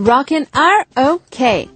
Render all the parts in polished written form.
Rockin' are okay.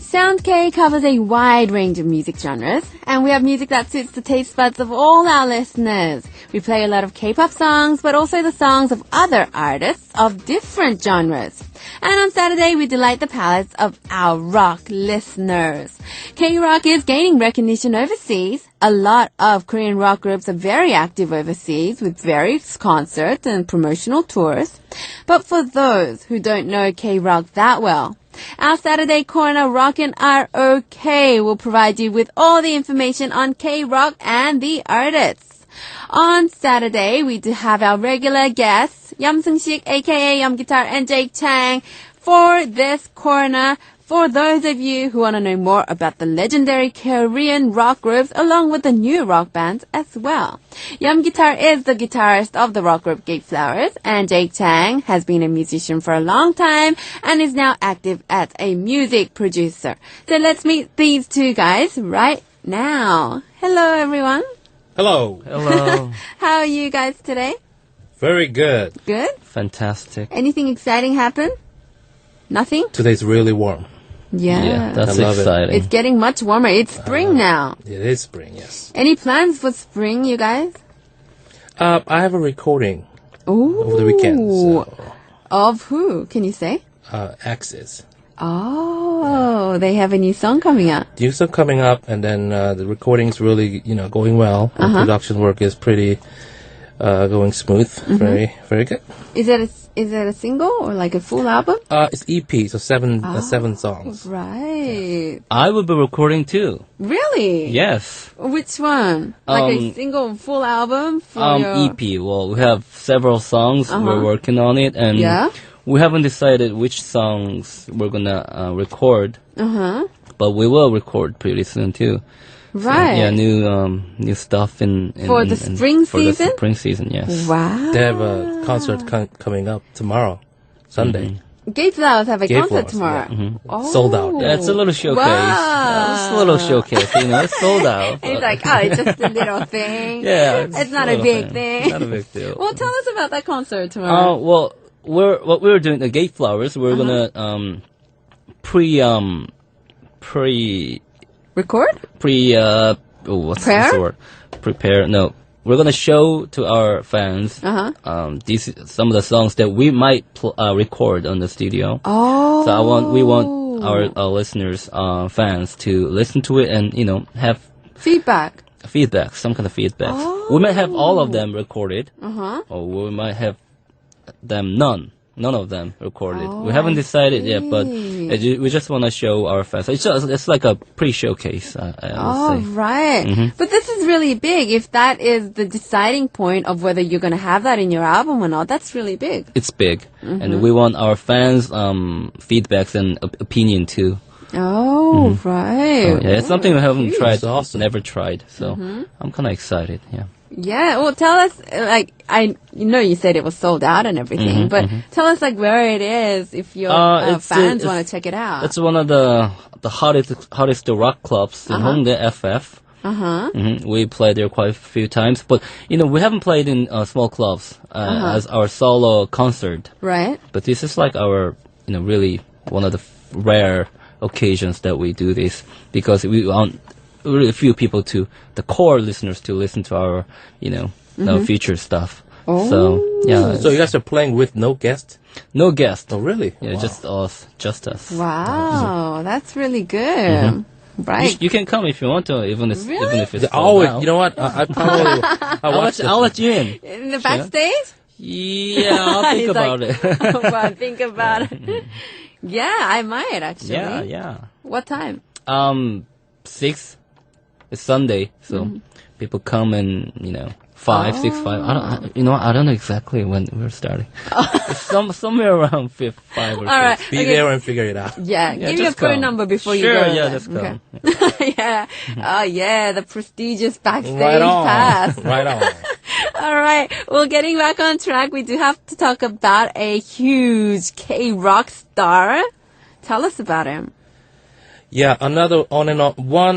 Sound K covers a wide range of music genres, and we have music that suits the taste buds of all our listeners. We play a lot of K-pop songs, but also the songs of other artists of different genres. And on Saturday, we delight the palates of our rock listeners. K-rock is gaining recognition overseas. A lot of Korean rock groups are very active overseas with various concerts and promotional tours. But for those who don't know K-rock that well, our Saturday corner, Rockin' are okay, will provide you with all the information on K-rock and the artists. On Saturday, we do have our regular guests, Seung-shik, aka Yeom Guitar, and Chang, for this corner. For those of you who want to know more about the legendary Korean rock groups along with the new rock bands as well. Yeom Guitar is the guitarist of the rock group GateFlowers, and Chang has been a musician for a long time and is now active as a music producer. So let's meet these two guys right now. Hello everyone. Hello. Hello. How are you guys today? Very good. Good? Fantastic. Anything exciting happen? Nothing? Today's really warm. Yeah. That's I love it. exciting. It's getting much warmer. It's spring now. It is spring, yes. Any plans for spring, you guys? I have a recording Ooh. over the weekend. So, Of who? Can you say? Axis. Oh, they have a new song coming out. New song coming up, and then the recording's really, going well. The production work is pretty going smooth. Very, very good. Is it a single or like a full album? It's EP, so seven songs. Right. I will be recording too. Really? Yes. Which one? Like a single full album for your... EP. Well, we have several songs. We're working on it, and we haven't decided which songs we're gonna record. But we will record pretty soon too. Right. So, new stuff For the spring for season? the spring season, yes. Wow. They have a concert coming up tomorrow, Sunday. GateFlowers have a concert GateFlowers, tomorrow. yeah. Oh. Sold out. Yeah, it's a little showcase. Wow. It's a little showcase. It's sold out. And he's like, oh, it's just a little thing. Yeah, It's not a big thing. Not a big deal. Well, tell us about that concert tomorrow. Well, what we're doing the GateFlowers. We're gonna Record? What's Prayer? the word? Prepare. No, we're gonna show to our fans some of the songs that we might record on the studio. Oh. So we want our listeners, fans, to listen to it and have feedback. Some kind of feedback. We might have all of them recorded, or we might have them none of them recorded. We haven't decided yet, but we just want to show our fans. It's like a pre-showcase, I would say. Right. But this is really big. If that is the deciding point of whether you're going to have that in your album or not, that's really big. It's big, and we want our fans' feedbacks and opinion too. Oh, right. So, it's something we haven't tried, awesome. never tried. So I'm kind of excited. Yeah. Yeah, well, tell us, you said it was sold out and everything, but tell us, where it is if your fans want to check it out. It's one of the hottest rock clubs in Hongdae, FF. We played there quite a few times, but, we haven't played in small clubs as our solo concert. Right. But this is like our, really one of the rare occasions that we do this, because we want really few people the core listeners to listen to our, future stuff. Oh. So, yeah. So you guys are playing with no guest? No guest. Oh, really? Yeah, Wow. just us. Wow, that's really good. Right. You can come if you want to, even if it's sold Always, out. you know what? I probably I'll let you in. In the backstage? Yeah, I'll think He's about like, it. Well, think about it. Yeah, I might actually. Yeah. What time? 6. It's Sunday, so people come and 5, 6, 5. I don't know exactly when we're starting. It's somewhere around 5 or 6. All right. be there and figure it out. Yeah, give your just phone come. number before you Sure, go. yeah, then. just come. Okay. Yeah. Oh, yeah, the prestigious backstage Right on. pass. Right on. All right. Well, getting back on track, we do have to talk about a huge K-rock star. Tell us about him. Yeah, another one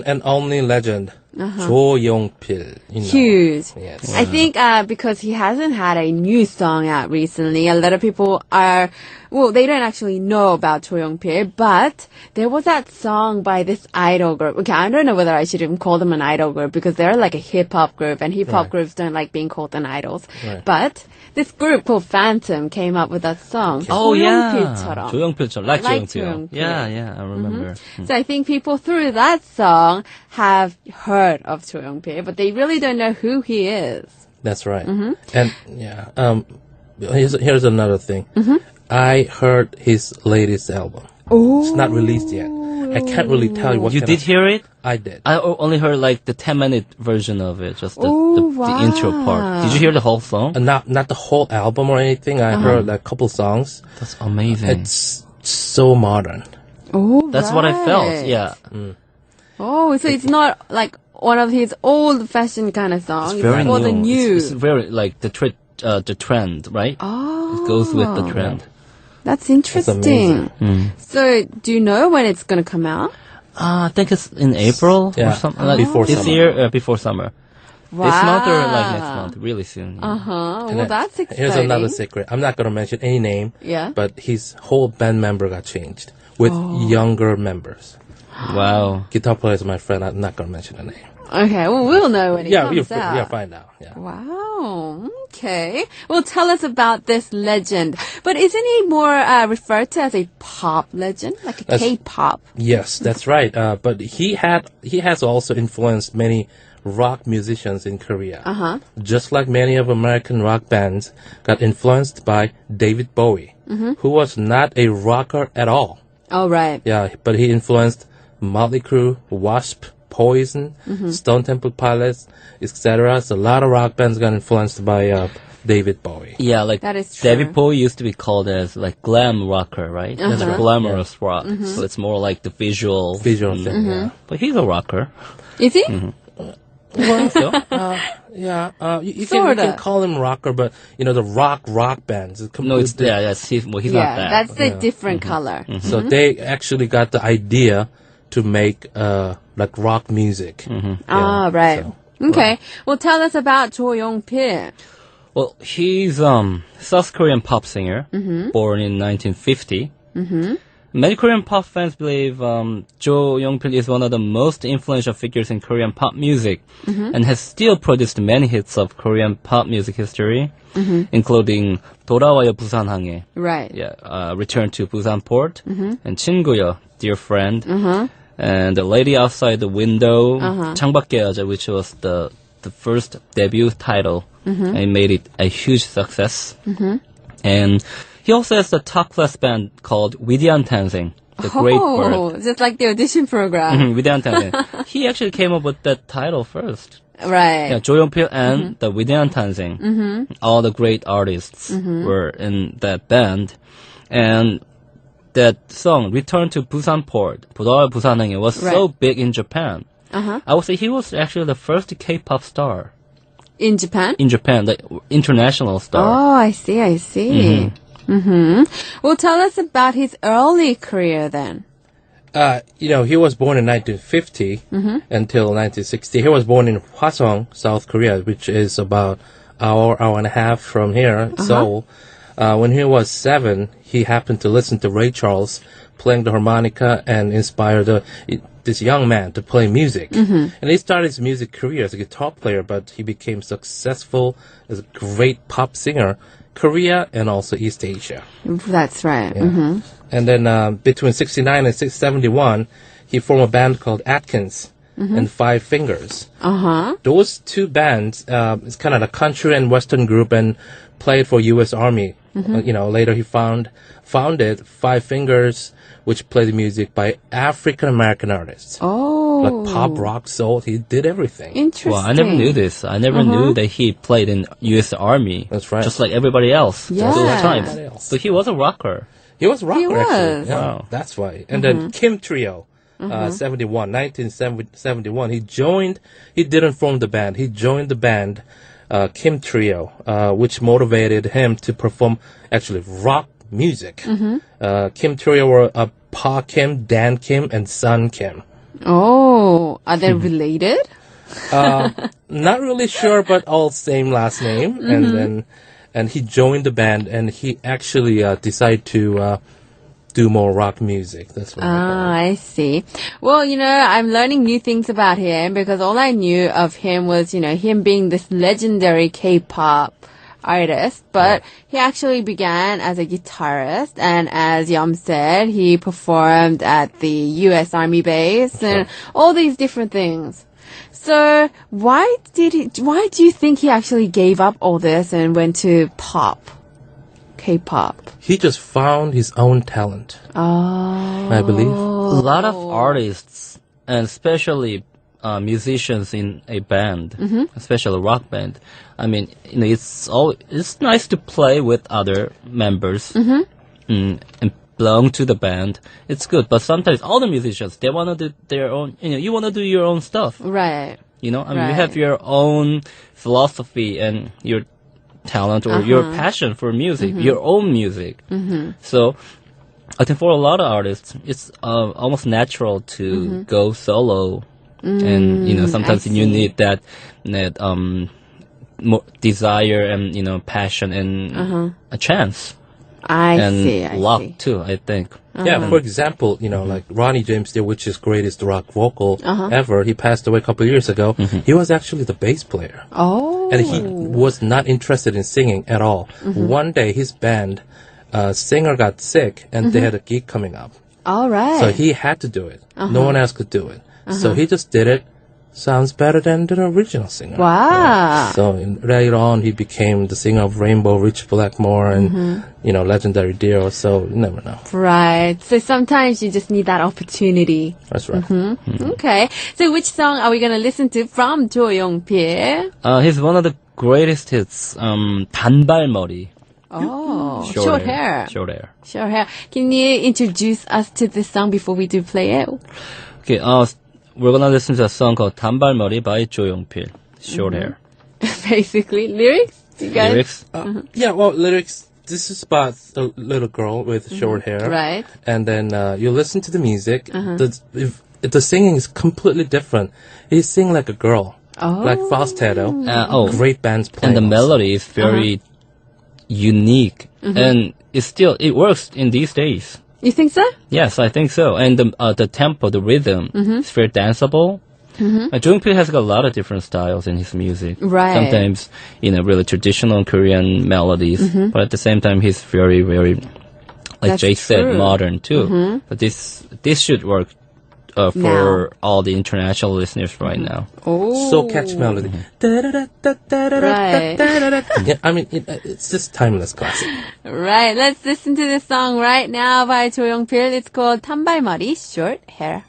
and only legend. 조용필. You know. Huge. Yes. I think because he hasn't had a new song out recently, a lot of people they don't actually know about Cho Young-pil, but there was that song by this idol group. Okay, I don't know whether I should even call them an idol group because they're like a hip-hop group, and hip-hop groups don't like being called an idols. Right. But this group called Phantom came up with that song. Oh, yeah. 조용필처럼. 조용필처럼. Like Like 조용필. 조용필. Yeah, I remember. So I think people through that song have heard of Cho Young-pil, but they really don't know who he is. That's right. And here's another thing. I heard his latest album. Oh. It's not released yet. I can't really tell you what You kind did of- hear it? I did. I only heard like the 10-minute version of it, just the intro wow. part. Did you hear the whole song? Not the whole album or anything. I heard like a couple songs. That's amazing. It's so modern. Oh, That's what I felt. Yeah. Oh, so it's not like one of his old-fashioned kind of songs. It's very more new. the new. It's very like the trend, right? Oh, It goes with the trend. That's interesting. So, do you know when it's going to come out? I think it's in April or Yeah, something like before this summer. year, before summer. Wow. This month or like next month, really soon. Yeah. Well, And that's exciting. Here's another secret. I'm not going to mention any name. Yeah. But his whole band member got changed with younger members. Wow. Guitar player is my friend. I'm not going to mention the name. Okay, well, we'll know when it comes out. Yeah, find out. Yeah. Wow. Okay. Well, tell us about this legend. But isn't he more referred to as a pop legend, like a K-pop? Yes, that's right. But he has also influenced many rock musicians in Korea. Just like many of American rock bands got influenced by David Bowie, who was not a rocker at all. Oh, right. Yeah, but he influenced Motley Crue, Wasp, Poison, Stone Temple Pilots, etc. So a lot of rock bands got influenced by David Bowie. Yeah, like That is true. David Bowie used to be called as like glam rocker, right? That's glamorous rock. So it's more like the visual thing. Yeah. But he's a rocker. Is he? So, You can call him rocker, but the rock bands. no, it's he's not that. That's the different color. So they actually got the idea to make like rock music. Ah, right. Okay. Well, tell us about Cho Young-pil. Well, he's South Korean pop singer, born in 1950. Many Korean pop fans believe Jo Young-pil is one of the most influential figures in Korean pop music and has still produced many hits of Korean pop music history, including 돌아와요 부산항에, Right. Return to Busan Port, and 친구여, Dear Friend, and The Lady Outside the Window, 창밖의 여자, which was the first debut title, and made it a huge success. And he also has a top-class band called 위대한 탄생, The Great Birth. Just like the audition program. 위대한 탄생. He actually came up with that title first. Right. Yeah, Jo Young-pil and the 위대한 탄생. All the great artists were in that band. And that song, Return to Busan Port, 돌아와요 부산항에, was so big in Japan. I would say he was actually the first K-pop star. In Japan? In Japan, the international star. Oh, I see. Well, tell us about his early career then. He was born in 1950 until 1960. He was born in Hwaseong, South Korea, which is about hour and a half from here, Seoul. When he was 7, he happened to listen to Ray Charles playing the harmonica and inspired this young man to play music. And he started his music career as a guitar player, but he became successful as a great pop singer, Korea and also East Asia. That's right. Yeah. And then between 69 and 71, he formed a band called Atkins and Five Fingers. Those two bands, it's kind of a country and western group, and played for U.S. Army. Later he founded Five Fingers, which played music by African American artists. Oh. Like pop, rock, soul. He did everything. Interesting. Well, I never knew this. I never knew that he played in U.S. Army. That's right. Just like everybody else. Yeah. Those times. Everybody else. So he was a rocker. He was a rocker, He was. actually. Yeah, Wow. that's why. And then Kim Trio, 1971. He didn't form the band. He joined the band, Kim Trio, which motivated him to perform actually rock music. Kim Trio were Pa Kim, Dan Kim, and Sun Kim. Oh, are they related? Not really sure, but all same last name. And he joined the band, and he actually decided to do more rock music. That's what I see. Well, I'm learning new things about him because all I knew of him was, him being this legendary K-pop artist, but he actually began as a guitarist, and as Yeom said, he performed at the U.S. Army base and all these different things. So why do you think he actually gave up all this and went to K-pop? He just found his own talent. I believe. A lot of artists, and especially musicians in a band, especially a rock band. I mean, it's nice to play with other members and belong to the band. It's good, but sometimes all the musicians, they want to do their own. You want to do your own stuff, right? You have your own philosophy and your talent or your passion for music, your own music. So I think for a lot of artists, it's almost natural to go solo. And, sometimes you need that more desire and, passion and a chance. I luck see. too, I think. Yeah, for example, like Ronnie James Dio, which is greatest rock vocal ever, he passed away a couple of years ago. He was actually the bass player. Oh. And he was not interested in singing at all. One day, his band, singer got sick, and they had a gig coming up. All right. So he had to do it. No one else could do it. So he just did it. Sounds better than the original singer. Wow. Yeah. So later on, he became the singer of Rainbow, Rich Blackmore, and, legendary Dio. So you never know. Right. So sometimes you just need that opportunity. That's right. Okay. So which song are we going to listen to from Jo Young-pil? He's one of the greatest hits, 단발머리. Oh, short hair. Short hair. Short hair. Can you introduce us to this song before we do play it? Okay, we're gonna listen to a song called 단발머리 by Jo Young-pil. Short hair. Basically, lyrics? You guys? Lyrics? Yeah, well, lyrics. This is about a little girl with short hair. Right. And then you listen to the music. The singing is completely different. He sing like a girl. Like falsetto. Great bands playing. And the melody is very unique. And it works in these days. You think so? Yes, I think so. And the tempo, the rhythm, is very danceable. Jo Young-pil has got a lot of different styles in his music. Right. Sometimes, really traditional Korean melodies, but at the same time, he's very, very, like That's Jay said, true. modern too. But this should work for all the international listeners right now. Oh. So catchy melody. Right. Yeah, I mean, it's just timeless classic. Right. Let's listen to this song right now by Jo Young-pil. It's called 단발머리, short hair.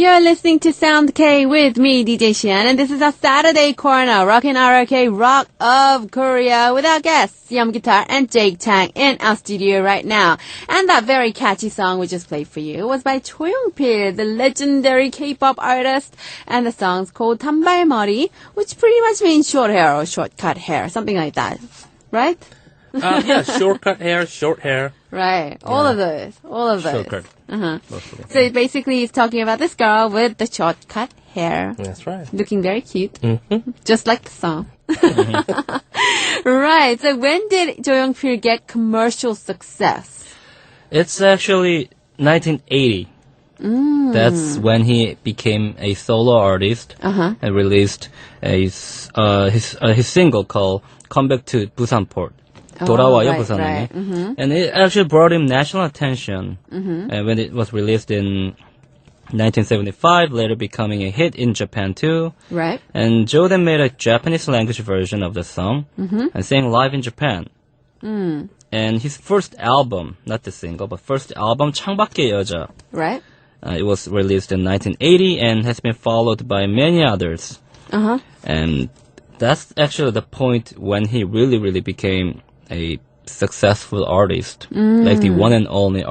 You're listening to Sound K with me, DJ Shian, and this is our Saturday corner, Rockin' ROK Rock of Korea, with our guests, Yeom Guitar and Jake Chang in our studio right now. And that very catchy song we just played for you was by Cho Young-pil, the legendary K-pop artist, and the song's called 단발머리, which pretty much means short hair or shortcut hair, something like that, right? Yeah, shortcut hair, short hair. Right, all of those. Shortcut. So basically he's talking about this girl with the shortcut hair. That's right. Looking very cute. Just like the song. Right, so when did Jo Young-pil get commercial success? It's actually 1980. That's when he became a solo artist and released his single called "Come Back to Busanport." 돌아와요 부산에. And it actually brought him national attention. And when it was released in 1975, later becoming a hit in Japan too. Right. And Joe then made a Japanese language version of the song and sang live in Japan. And his first album, not the single, but first album, 창밖의 여자. Right. It was released in 1980 and has been followed by many others. And that's actually the point when he really became a successful artist, like the one and only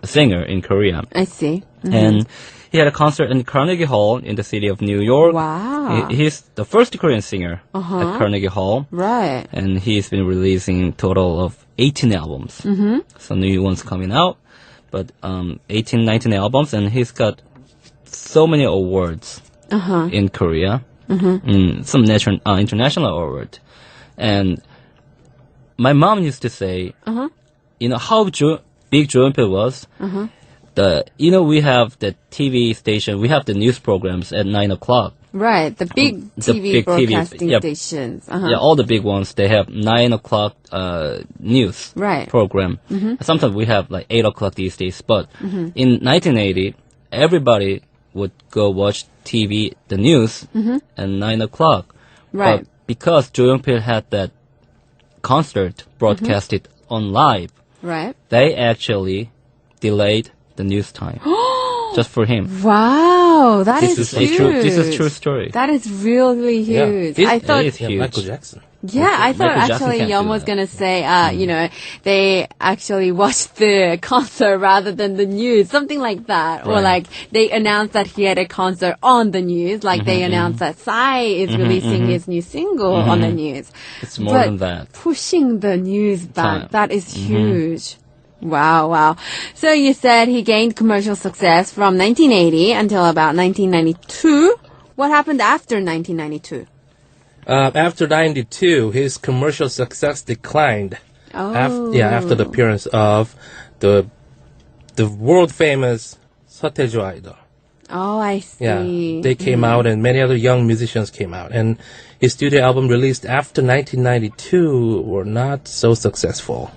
singer in Korea. I see. And he had a concert in Carnegie Hall in the city of New York. Wow. He's the first Korean singer at Carnegie Hall. Right. And he's been releasing a total of 18 albums. So new ones coming out, but 18, 19 albums, and he's got so many awards in Korea. Some international award. And my mom used to say, you know, how big Jo Young-pil was. We have the TV station, we have the news programs at 9 o'clock. Right, the big TV broadcasting stations. Yeah, all the big ones, they have 9 o'clock news program. Sometimes we have like 8 o'clock these days, but in 1980, everybody would go watch TV, the news, at 9 o'clock. Right. But because Jo Young-pil had that concert broadcasted on live, right, they actually delayed the news time just for him. Wow, This is huge. This is true story. That is really huge. Yeah. I thought It is huge. Michael Jackson. Yeah, I thought Michael Jackson actually can't Yeom do was that. going to say, they actually watched the concert rather than the news, something like that. Or Right. like they announced that he had a concert on the news, like they announced that Psy is releasing his new single on the news. It's more But than that. pushing the news back, Time. that is huge. Wow. So you said he gained commercial success from 1980 until about 1992. What happened after 1992? After 92, his commercial success declined. Oh. After the appearance of the world famous 서태조 idol. Oh, I see. Yeah, they came out, and many other young musicians came out, and his studio album released after 1992 were not so successful.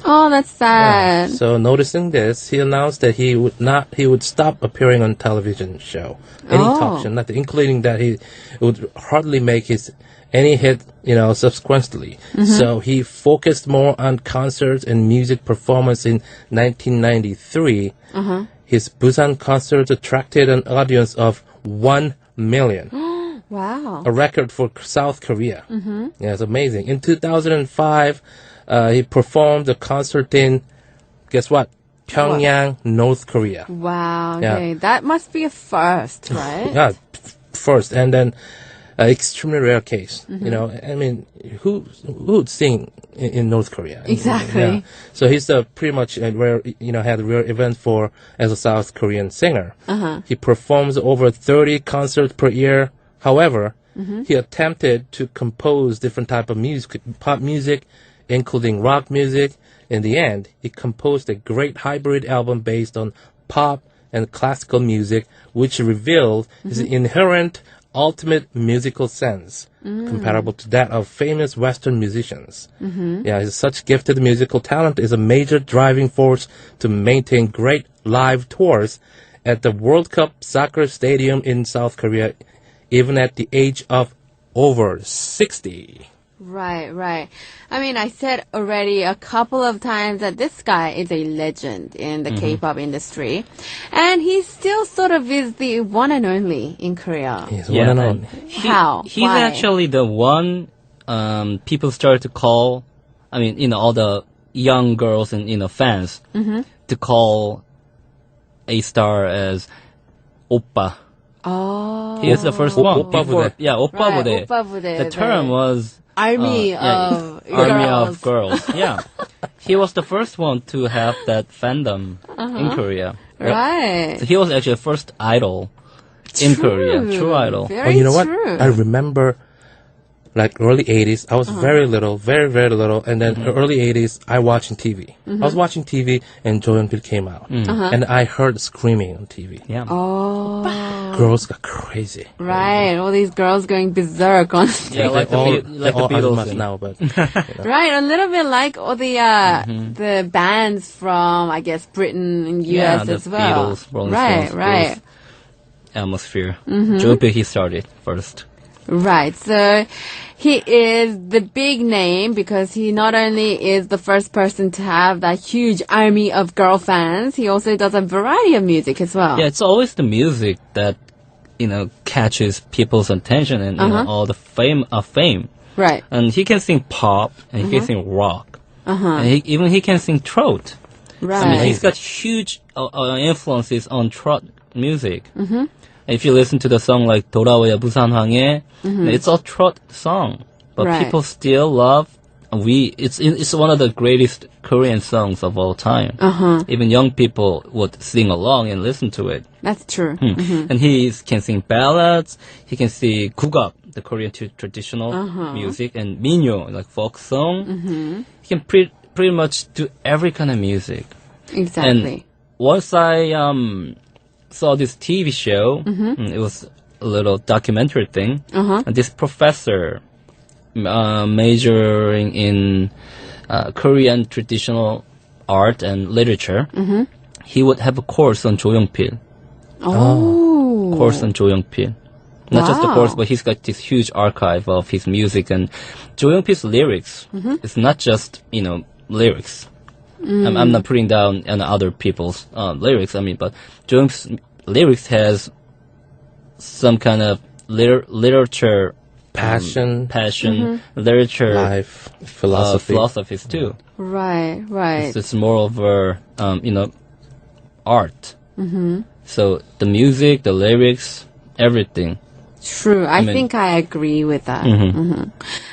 Oh, that's sad. So noticing this, he announced that he would stop appearing on television show, any talk show, nothing, including that he would hardly make any hit, subsequently. So he focused more on concerts and music performance in 1993. His Busan concert attracted an audience of 1 million. Wow. A record for South Korea. Yeah, it's amazing. In 2005, he performed a concert in, guess what? Pyongyang, North Korea. Wow. Yeah. Okay. That must be a first, right? Yeah, first, and then extremely rare case. I mean, who would sing in North Korea? Exactly. Yeah. So he's pretty much a rare, had a rare event as a South Korean singer. He performs over 30 concerts per year. However, he attempted to compose different type of music, pop music, including rock music. In the end, he composed a great hybrid album based on pop and classical music, which revealed his inherent ultimate musical sense, comparable to that of famous Western musicians. Yeah, such gifted musical talent is a major driving force to maintain great live tours at the World Cup soccer stadium in South Korea, even at the age of over 60. Right. I mean, I said already a couple of times that this guy is a legend in the K-pop industry. And he still sort of is the one and only in Korea. He's one and only. How? He's Why? actually the one people started to call, all the young girls and, fans to call a star as Oppa. Oh. He is the first one. Oppa Before, 부대. yeah, Oppa Right, 부대. Oppa 부대, The term right. was Army of girls. Army of girls. Yeah. He was the first one to have that fandom in Korea. Right. So he was actually the first idol in Korea. True idol. Very You know what? true. I remember like early 80s. I was very little, very, very little. And then early 80s, I watching TV. I was watching TV and Jo Yeon-pil came out. And I heard screaming on TV. Yeah. Oh. Girls got crazy. Right. All these girls going berserk on Yeah, like the Beatles. Azumas now, but Right, a little bit like all the bands from, I guess, Britain and US the as well. Beatles, Rolling right, Stones, right. Beatles. Atmosphere. Jo Yeon-pil, he started first. Right. So he is the big name because he not only is the first person to have that huge army of girl fans, he also does a variety of music as well. Yeah, it's always the music that, catches people's attention and all the fame. Right. And he can sing pop and he can sing rock. And he can sing throat. Right. He's got huge influences on throat music. If you listen to the song like 돌아와야 부산항에, it's a throat song, but Right. people still love. It's one of the greatest Korean songs of all time. Even young people would sing along and listen to it. That's true. And he can sing ballads. He can sing 국악, the Korean traditional music, and 민요, like folk song. He can pretty much do every kind of music. Exactly. And once I saw this TV show, it was a little documentary thing. And this professor majoring in Korean traditional art and literature, he would have a course on Jo Yeon-pil. Course on Jo Yeon-pil. Not just the Wow. course, but he's got this huge archive of his music and Jo Yeon-pil's lyrics. It's not just, lyrics. I'm not putting down other people's lyrics, but Jo Yeon-pil's lyrics has some kind of literature passion, literature, life, philosophy. philosophies too. Right. It's more of art. So the music, the lyrics, everything. True. I think I agree with that.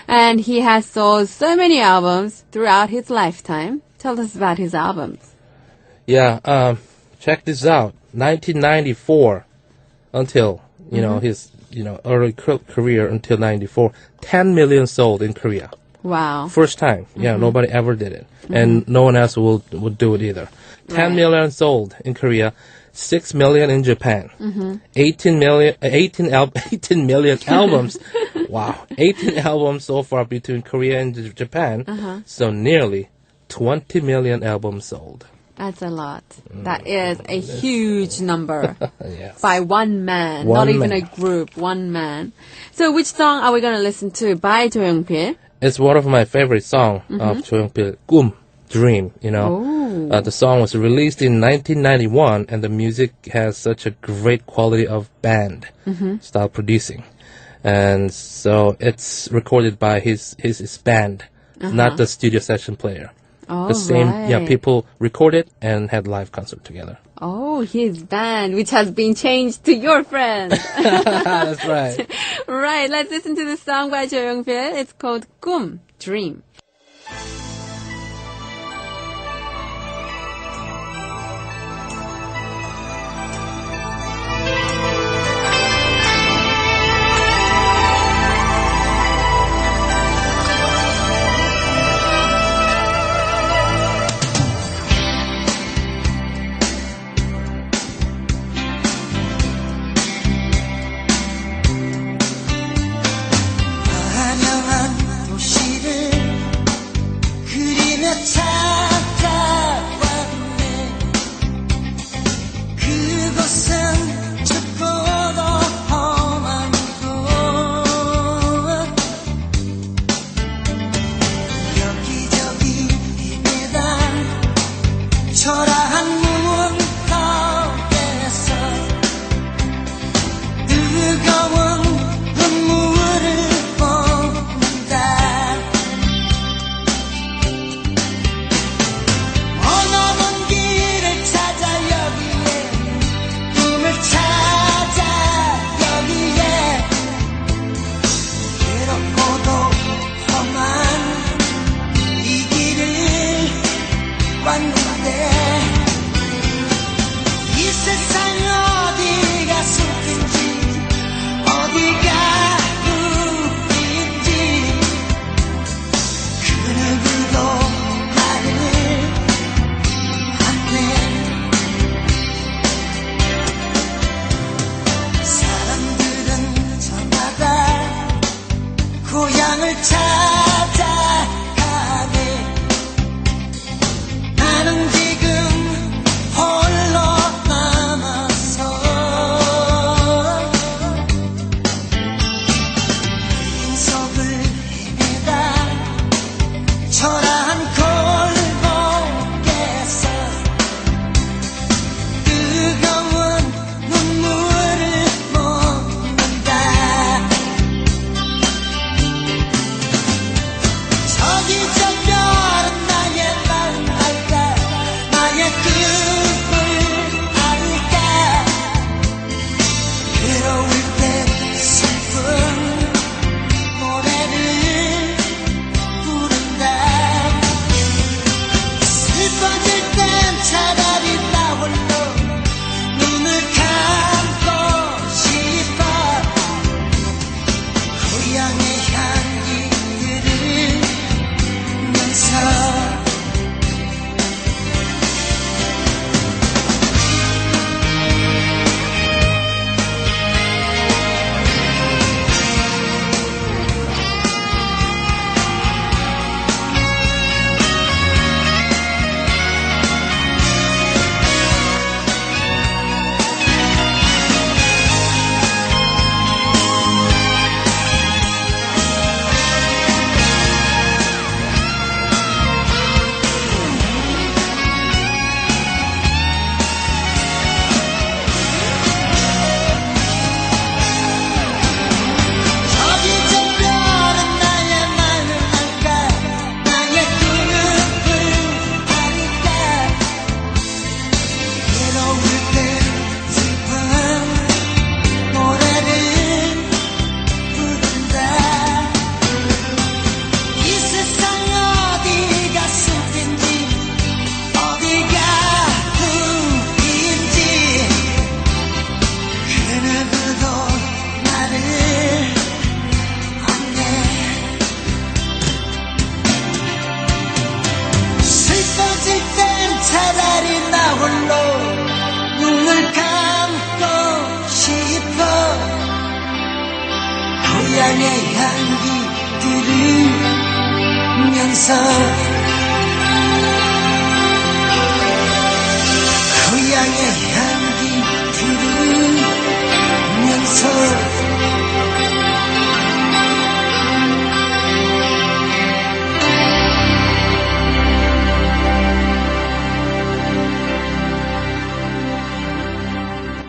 And he has sold so many albums throughout his lifetime. Tell us about his albums. Yeah, check this out. 1994 until, his, early career until 94. 10 million sold in Korea. Wow. First time. Yeah, nobody ever did it. And no one else would do it either. 10 million sold in Korea. 6 million in Japan. 18 million albums. Wow. 18 albums so far between Korea and Japan. So nearly 20 million albums sold. That's a lot. That is a huge number. Yes. By one man. One Not even man. a group. One man. So which song are we going to listen to by Jo Yeon-pil? It's one of my favorite songs of Jo Yeon-pil, 꿈, Dream, the song was released in 1991 and the music has such a great quality of band style producing. And so it's recorded by his band, not the studio session player. Oh, The same, right. people recorded and had live concert together. Oh, his band, which has been changed to your friend. That's right. Right, let's listen to the song by Jo Yeon-pil. It's called 꿈, Dream. 한양한 도시를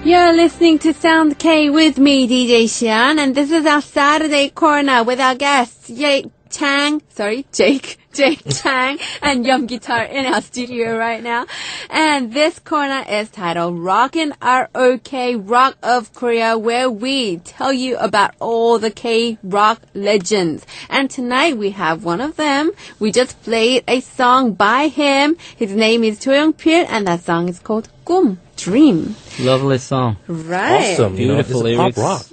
You're listening to Sound K with me, DJ Xian, and this is our Saturday corner with our guests, Jake Chang, Jake Chang and Yeom Guitar in our studio right now. And this corner is titled Rockin' R-O-K, Rock of Korea, where we tell you about all the K-rock legends. And tonight we have one of them. We just played a song by him. His name is Cho Young-pil, and that song is called 꿈, Dream. Lovely song. Right. Awesome. Beautiful lyrics. lyrics. Pop rock.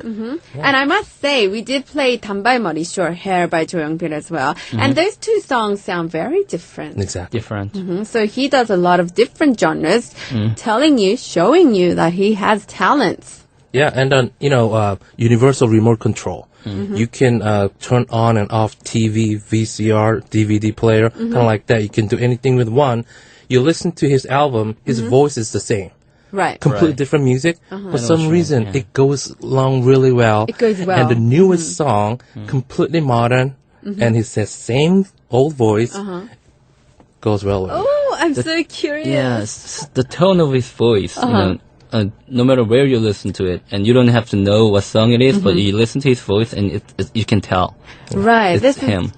And I must say, we did play 단발머리, Short Hair by Cho Young-pil as well. And those two songs sound very different. Exactly. Different. So he does a lot of different genres, telling you, showing you that he has talents. Yeah, and universal remote control. You can turn on and off TV, VCR, DVD player, kind of like that. You can do anything with one. You listen to his album, his voice is the same. Right. Completely Right. different music. For some what you reason, mean, yeah. it goes along really well. It goes well. And the newest song, completely modern, and his same old voice, goes well with it. Oh, I'm so curious. Yes, the tone of his voice, no matter where you listen to it, and you don't have to know what song it is, but you listen to his voice and you can tell. Right. It's him.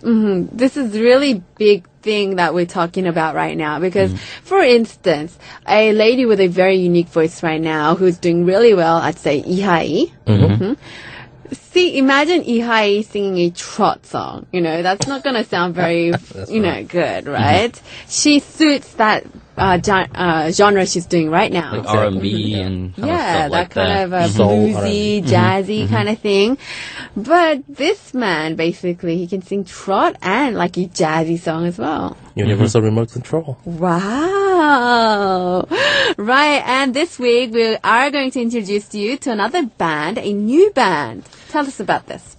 This is really big thing that we're talking about right now because, for instance, a lady with a very unique voice right now who's doing really well, I'd say Ihai. See, imagine Ihai singing a trot song. That's not going to sound very, good, right? She suits that genre she's doing right now. Like R&B and kind of Yeah, stuff like that kind of a Soul bluesy, jazzy kind of thing. But this man, basically, he can sing trot and like a jazzy song as well. Universal remote control. Wow. Right, and this week we are going to introduce you to another band, a new band. Tell us about this.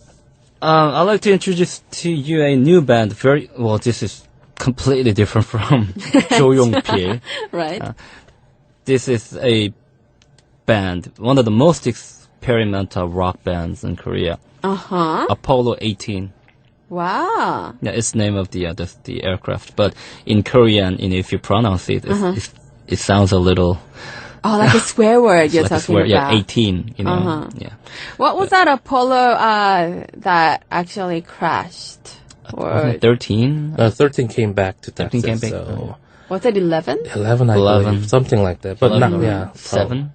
I'd like to introduce to you a new band. This is completely different from Cho Young-pil. Right? This is a band, one of the most experimental rock bands in Korea. Uh-huh. Apollo 18. Wow. Yeah, it's the name of the aircraft. But in Korean, if you pronounce it, it sounds a little Oh, like a swear word you're like a talking swear. about. Yeah, 18. Yeah. What was that Apollo that actually crashed? Or 13. 13 came back to 13 Texas. came back. So was it 11? 11, I 11. believe. Something like that. But 11 not, or yeah. 7.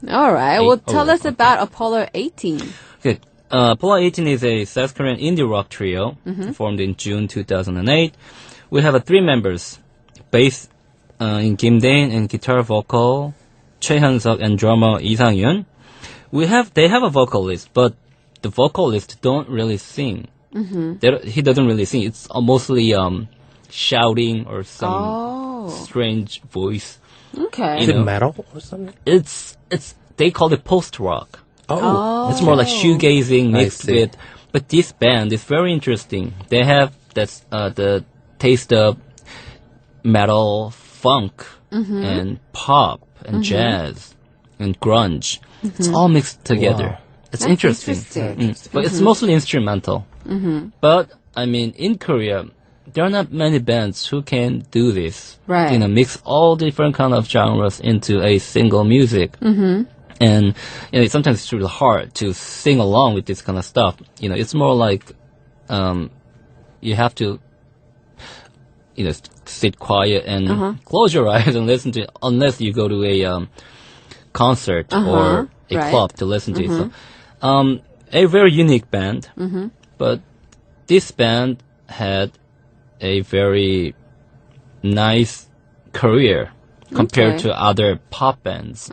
All right. Well, tell us okay. about Apollo 18. Good. Apollo 18 is a South Korean indie rock trio formed in June 2008. We have 3 members: bass in Kim Dae and guitar vocal Choi Hyun-suk and drummer Lee Sang-yun. They have a vocalist, but the vocalist don't really sing. He doesn't really sing. It's mostly shouting or some strange voice. Okay. Is it metal or something? They call it post rock. Oh. It's more like shoegazing mixed see. with. But this band is very interesting. They have the taste of metal, funk, and pop, and jazz, and grunge. It's all mixed together. Wow. It's That's interesting. interesting. But it's mostly instrumental. But, in Korea, there are not many bands who can do this. Right. Mix all different kind of genres into a single music. And, sometimes it's really hard to sing along with this kind of stuff. It's more like, you have to, sit quiet and close your eyes and listen to it, unless you go to a, concert or a right. club to listen to it. So, a very unique band, but this band had a very nice career compared to other pop bands.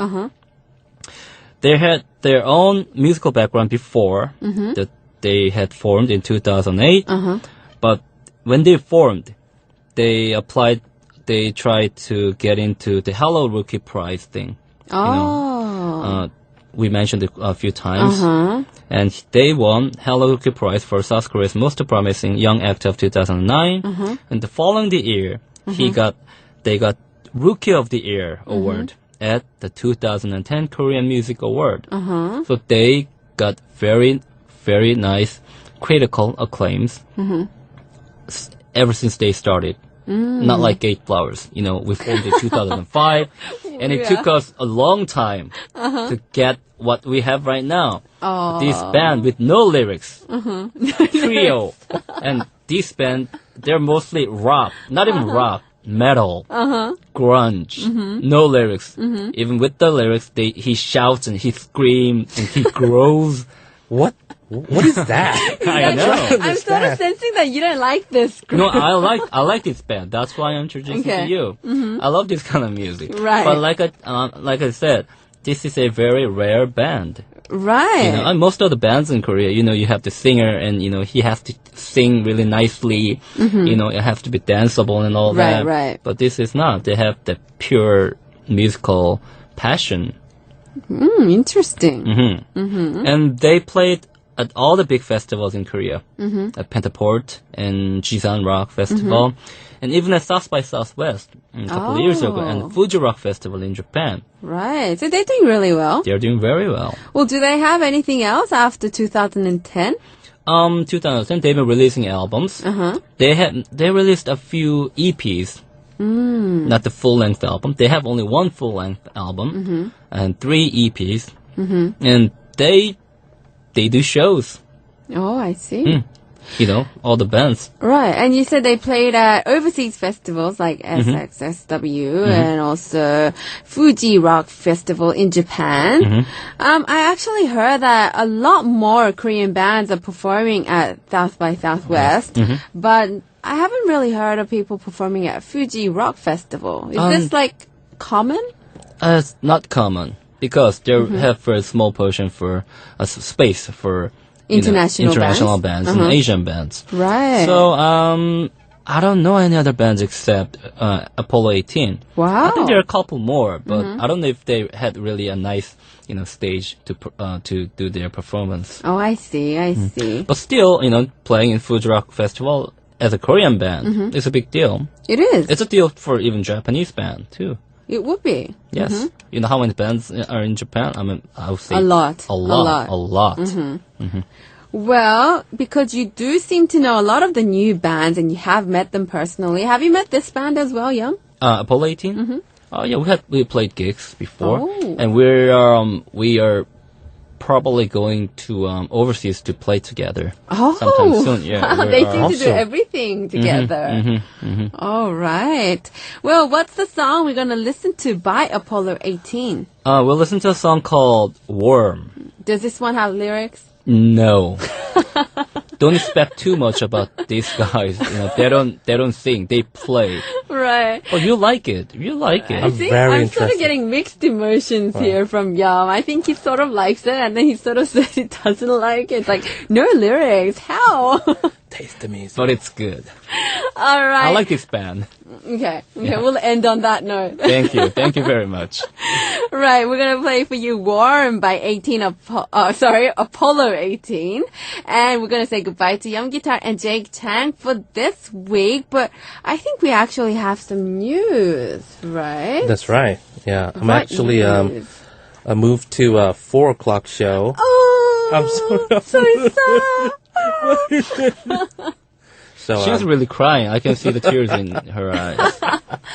They had their own musical background before that they had formed in 2008. But when they formed, they tried to get into the Hello Rookie Prize thing. We mentioned it a few times. And they won Hello Rookie Prize for South Korea's Most Promising Young Actor of 2009. And the following year, they got Rookie of the Year award at the 2010 Korean Music Award. So they got very, very nice critical acclaims ever since they started. Not like GateFlowers. You know, we formed in 2005, and it took us a long time to get what we have right now. This band with no lyrics, trio, and this band, they're mostly rock, not even rock, metal, grunge, no lyrics. Even with the lyrics, he shouts and he screams and he grows. What is that? I know. I'm sort of sensing that you don't like this group. No, I like this band. That's why I'm introducing to you. I love this kind of music. Right. But like I said, this is a very rare band. Right. You know, and most of the bands in Korea, you know, you have the singer and, you know, he has to sing really nicely. You know, it has to be danceable and all that. Right. But this is not. They have the pure musical passion. Interesting. And they played at all the big festivals in Korea. At Pentaport and Jisan Rock Festival. And even at South by Southwest a couple of years ago. And Fuji Rock Festival in Japan. Right. So they're doing really well. They're doing very well. Well, do they have anything else after 2010? 2010, they've been releasing albums. They released a few EPs. Not the full-length album. They have only one full-length album and 3 EPs. And they do shows. Oh, I see. You know, all the bands. Right. And you said they played at overseas festivals like SXSW and also Fuji Rock Festival in Japan. I actually heard that a lot more Korean bands are performing at South by Southwest, but I haven't really heard of people performing at Fuji Rock Festival. Is this like common? It's not common because they have a small portion for a space for international bands and Asian bands. Right. So I don't know any other bands except Apollo 18. Wow. I think there are a couple more, but I don't know if they had really a nice, you know, stage to do their performance. Oh, I see. But still, you know, playing in Fuji Rock Festival as a Korean band is a big deal. It is. It's a deal for even Japanese band too. It would be. Yes. You know how many bands are in Japan? I mean, I would say A lot. A lot. Well, because you do seem to know a lot of the new bands and you have met them personally. Have you met this band as well, Yeom? Apollo 18? Oh yeah, we played gigs before. Oh. And we are probably going to overseas to play together. Sometime soon. Yeah. They seem to do everything together. All right. Well, what's the song we're going to listen to by Apollo 18? We'll listen to a song called Worm. Does this one have lyrics? No. Don't expect too much about these guys. You know, they don't sing, they play. Right. Oh, you like it. You like it. I'm sort of getting mixed emotions here from Yeom. I think he sort of likes it, and then he sort of says he doesn't like it. It's like, no lyrics. How? Taste the music. But it's good. All right. I like this band. Okay, we'll end on that note. Thank you very much. Right, we're gonna play for you "Warm" by Apollo 18, and we're gonna say goodbye to Yeom Guitar and Jake Chang for this week. But I think we actually have some news, right? That's right. Yeah, I'm What actually news? I moved to a 4:00 show. Oh, I'm sorry. so sad. So She's really crying. I can see the tears in her eyes.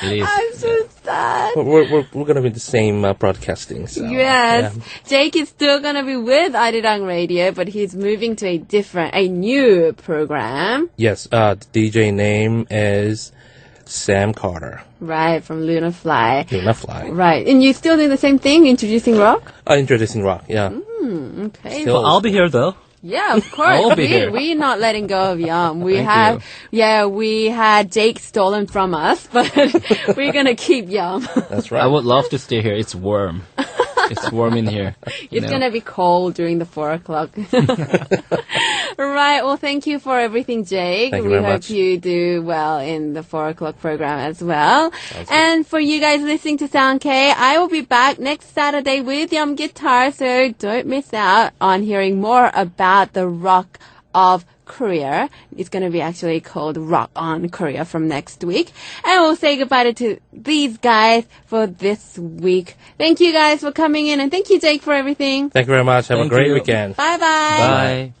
It is. I'm so sad. we're gonna be the same broadcasting. So, Yes. yeah. Jake is still going to be with Arirang Radio, but he's moving to a new program. Yes. The DJ name is Sam Carter. Right, from Luna Fly. Luna Fly. Right. And you still doing the same thing, introducing rock? Introducing rock. Yeah. Okay. Still- Well, I'll be here though. Yeah, of course. I'll be here. We're not letting go of Yeom. We Thank we had Jake stolen from us, but we're going to keep Yeom. That's right. I would love to stay here. It's warm. It's warm in here. It's going to be cold during the 4:00. Right. Well, thank you for everything, Jake. Thank you we very hope much. you do well in the 4:00 program as well. And for you guys listening to Sound K, I will be back next Saturday with Yeom Guitar, so don't miss out on hearing more about the rock of Korea. It's going to be actually called Rock on Korea from next week. And we'll say goodbye to these guys for this week. Thank you guys for coming in, and thank you, Jake, for everything. Thank you very much. Have a Thank great you. weekend. Bye-bye. Bye.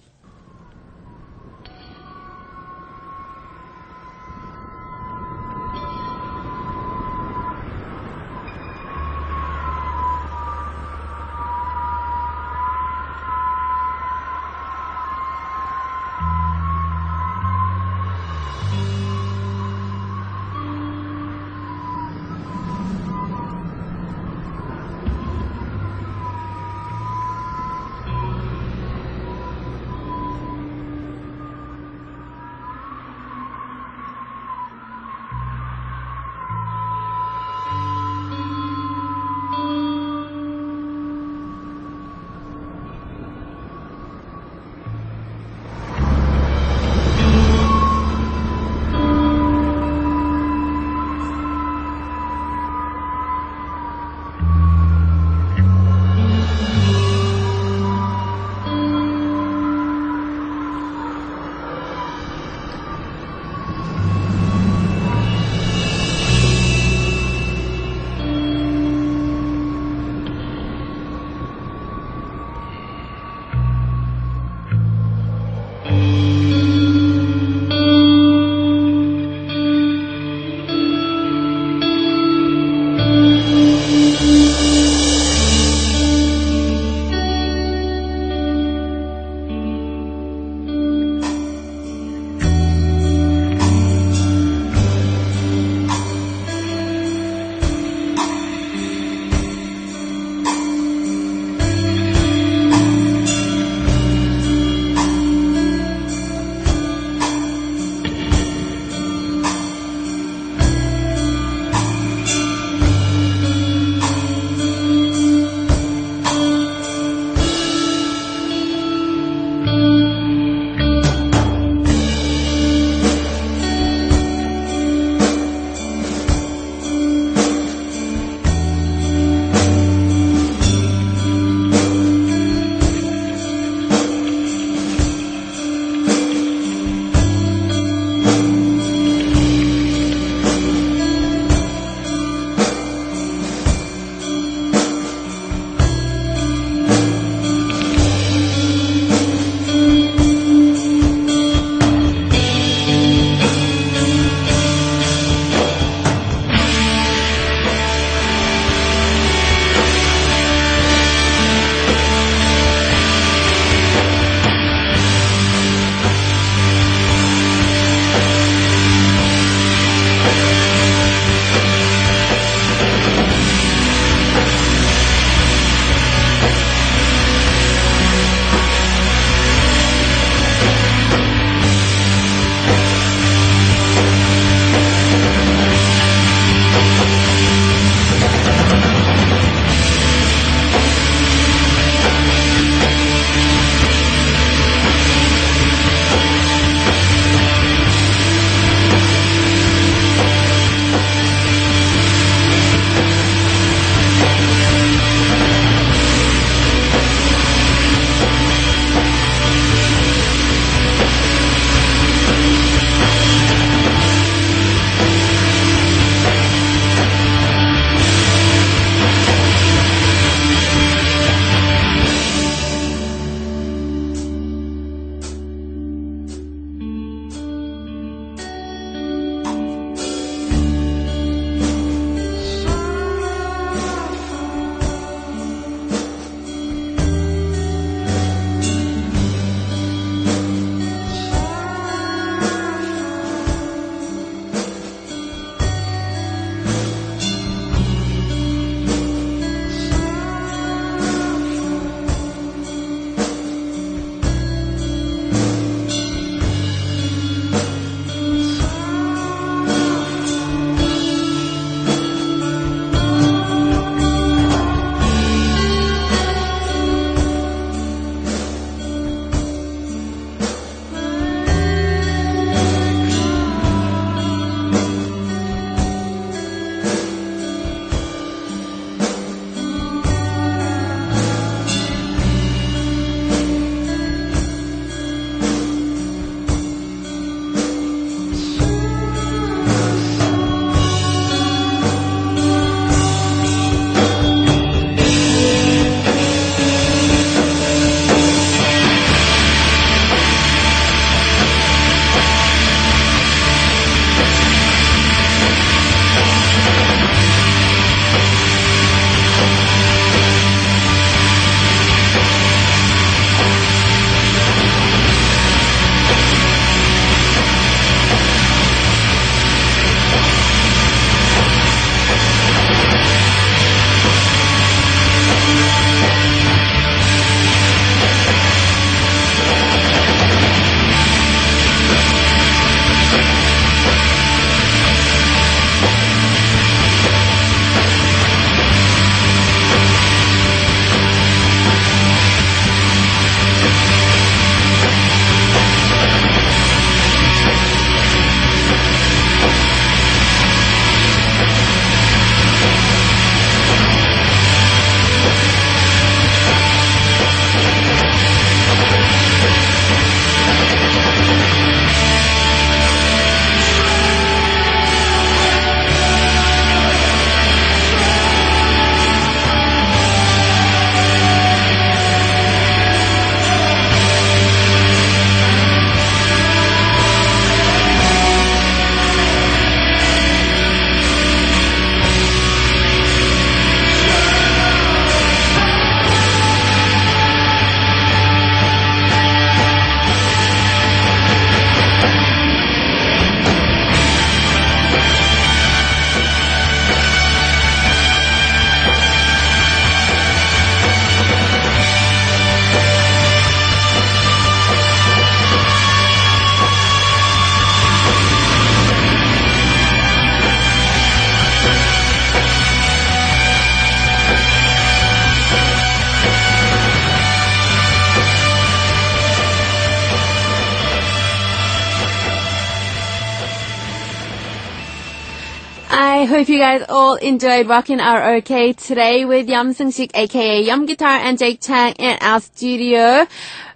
I hope you guys all enjoyed Rockin' Our OK today with Seung-shik, aka Yeom Guitar, and Jake Chang in our studio.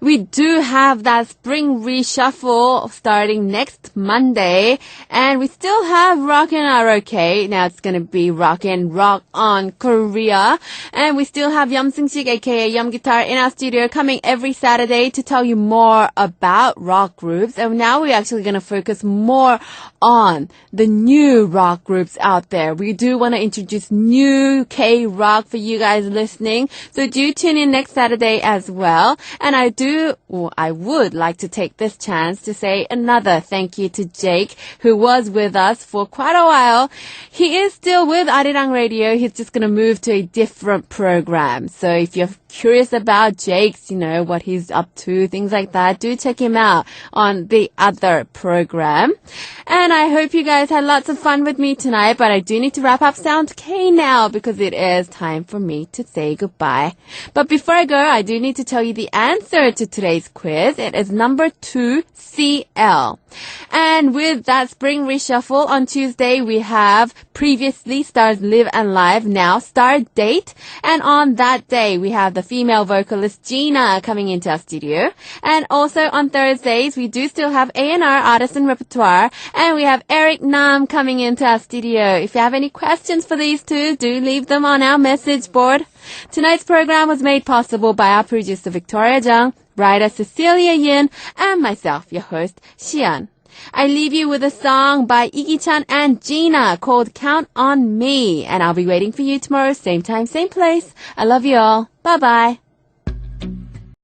We do have that spring reshuffle starting next Monday, and we still have Rockin' Our OK. Now it's gonna be Rockin' Rock on Korea, and we still have Seung-shik, aka Yeom Guitar, in our studio coming every Saturday to tell you more about rock groups. And now we're actually gonna focus more on the new rock groups out there. We do want to introduce new K-rock for you guys listening, so do tune in next Saturday as well. And I would like to take this chance to say another thank you to Jake, who was with us for quite a while. He is still with Arirang Radio. He's just going to move to a different program. So if you're curious about Jake's, what he's up to, things like that, do check him out on the other program. And I hope you guys had lots of fun with me tonight, but I do need to wrap up Sound K now because it is time for me to say goodbye. But before I go, I do need to tell you the answer to today's quiz. It is number 2, CL. And with that spring reshuffle on Tuesday, we have previously stars Live and Live, now star Date. And on that day, we have the female vocalist Gina coming into our studio. And also on Thursdays, we do still have A&R Artist and Repertoire. And we have Eric Nam coming into our studio. If you have any questions for these two, do leave them on our message board. Tonight's program was made possible by our producer Victoria Jung, writer Cecilia Yin, and myself, your host, Xian. I leave you with a song by Iki-chan and Gina called Count on Me, and I'll be waiting for you tomorrow, same time, same place. I love you all. Bye-bye.